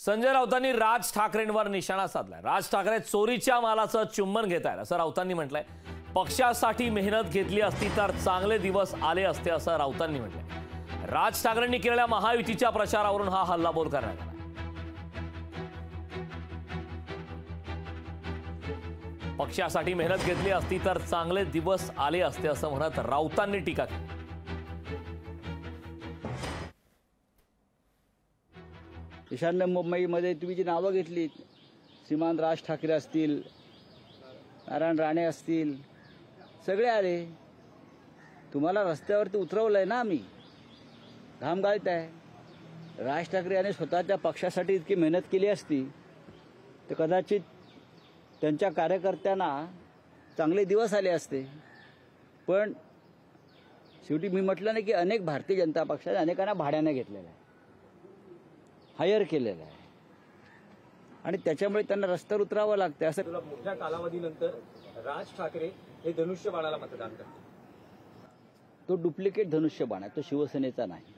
संजय राऊतांनी राज ठाकरेंवर निशाणा साधलाय। राज ठाकरे चोरीच्या मालाचं चुंबन घेत आहेत असं राऊतांनी म्हटलंय। पक्षासाठी मेहनत घेतली असती तर चांगले दिवस आले असते असं राऊतांनी म्हटलंय। राज ठाकरेंनी केलेल्या महायुतीच्या प्रचारावरून हा हल्लाबोल करण्यात आला। पक्षासाठी मेहनत घेतली असती तर चांगले दिवस आले असते असं म्हणत राऊतांनी टीका केली। ईशान्य मुंबईमध्ये तुम्ही जी नावं घेतली, श्रीमान राज ठाकरे असतील, नारायण राणे असतील, सगळे आले। तुम्हाला रस्त्यावरती उतरवलंय ना आम्ही, घाम गाळत आहे। राज ठाकरे यांनी स्वतःच्या पक्षासाठी इतकी मेहनत केली असती तर कदाचित त्यांच्या कार्यकर्त्यांना चांगले दिवस आले असते। पण शेवटी मी म्हटलं ना की अनेक भारतीय जनता पक्षाने अनेकांना भाड्याने घेतलेलं आहे, हायर केलेलं आहे आणि त्याच्यामुळे त्यांना रस्त्यावर उतरावं लागतं। असं मोठ्या कालावधीनंतर राज ठाकरे हे धनुष्यबाणाला मतदान करतात। तो डुप्लिकेट धनुष्यबाण आहे, तो शिवसेनेचा नाही,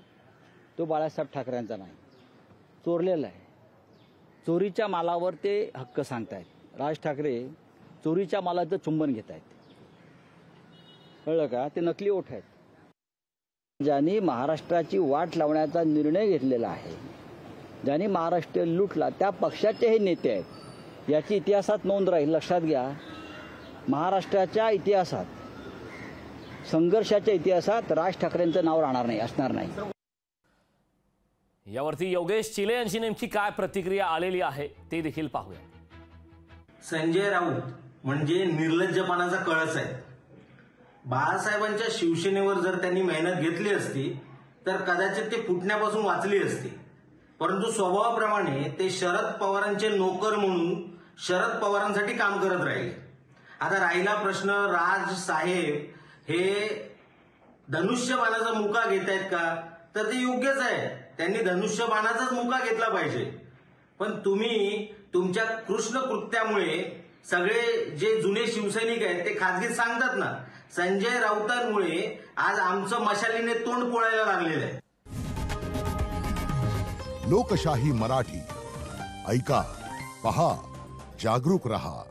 तो बाळासाहेब ठाकरेंचा नाही, चोरलेला आहे। चोरीच्या मालावर ते हक्क सांगतायत। राज ठाकरे चोरीच्या मालाचं चुंबन घेत आहेत, कळलं का? ते नकली ओठ आहेत। ज्यांनी महाराष्ट्राची वाट लावण्याचा निर्णय घेतलेला आहे, ज्यांनी महाराष्ट्र लुटला, त्या पक्षाचे हे नेते आहेत। याची इतिहासात नोंद राहील, लक्षात घ्या। महाराष्ट्राच्या इतिहासात, संघर्षाच्या इतिहासात राज ठाकरेंचं नाव राहणार नाही, असणार नाही। यावरती योगेश चिले यांची नेमकी काय प्रतिक्रिया आलेली आहे ते देखील पाहूया। संजय राऊत म्हणजे निर्लज्जपणाचा कळस आहे। बाळासाहेबांच्या शिवसेनेवर जर त्यांनी मेहनत घेतली असती तर कदाचित ते फुटण्यापासून वाचली असती, परंतु स्वभावाप्रमाणे ते शरद पवारांचे नोकर म्हणून शरद पवारांसाठी काम करत राहिले। आता राहिला प्रश्न, राज साहेब हे धनुष्यबाणाचा मुका घेत आहेत का, तर ते योग्यच आहे, त्यांनी धनुष्यबाणाचाच मुका घेतला पाहिजे। पण तुम्ही तुमच्या कृष्ण कृत्यामुळे सगळे जे जुने शिवसैनिक आहेत ते खाजगीत सांगतात ना, संजय राऊतांमुळे आज आमचं मशालीने तोंड पोळायला लागलेलं आहे। लोकशाही मराठी ऐका, पहा, जागरूक रहा।